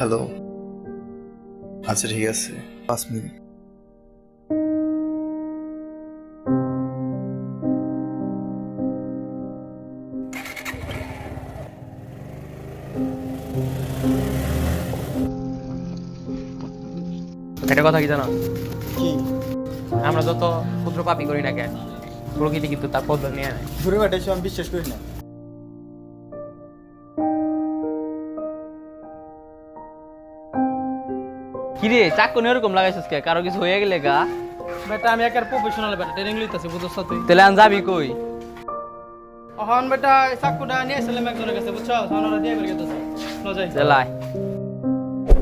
Hello. আচ্ছা ঠিক আছে, 5 মিনিট। একটা কথা কি জানো, কি আমরা যত ক্ষুদ্র পাপই করি না কেন, প্রকৃতি কিন্তু তার পদ্ধতি নিয়ে নেয়। ঘুরে বেড়াইছো, আমি বিশ্বাস করি না। কিরে চাকু এরকম লাগাইছিস কে? কারো কিছু হয়ে গেলে গা? বেটা আমি একার প্রফেশনাল বেটা, ট্রেনিং লইতাছি, বুঝছস তুই? তাহলে আন যাবি কই? এখন বেটা এই চাকুটা নিয়ে এসেছিলাম একজনের কাছে, বুঝছো? ওনারা দিয়ে বের গেতেছে, ন যাই। জেলায়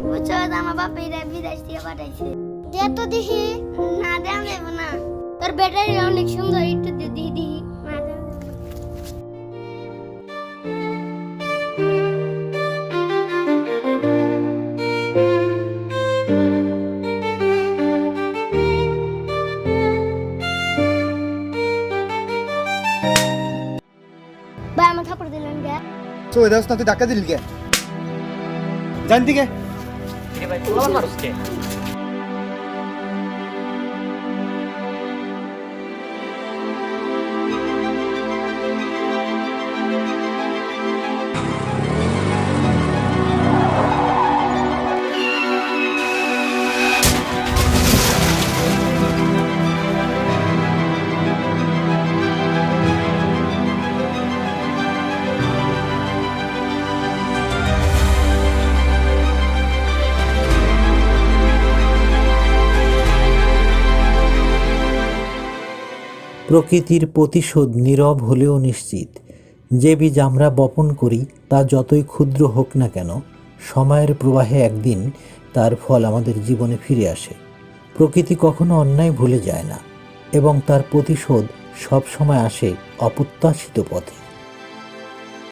বুঝছো, আমার বাপা এরা বিদেশ থেকে পাঠাইছে। দে তো দেখি। না দেন দেব না, তোর ব্যাটারি অনেক সুন্দর, একটু দে দিহি দিহি। না দেন দেব না। ভাই আমার থাপড় দিলেন গে। তো ওই দাস না, তুই ধাক্কা দিলি কে? জানতি কে? কিরে ভাই তুই আমার মারুস কে? প্রকৃতির প্রতিশোধ নীরব হলেও নিশ্চিত। যে বীজ আমরা বপন করি তা যতই ক্ষুদ্র হোক না কেন, সময়ের প্রবাহে একদিন তার ফল আমাদের জীবনে ফিরে আসে। প্রকৃতি কখনো অন্যায় ভুলে যায় না এবং তার প্রতিশোধ সবসময় আসে অপ্রত্যাশিত পথে।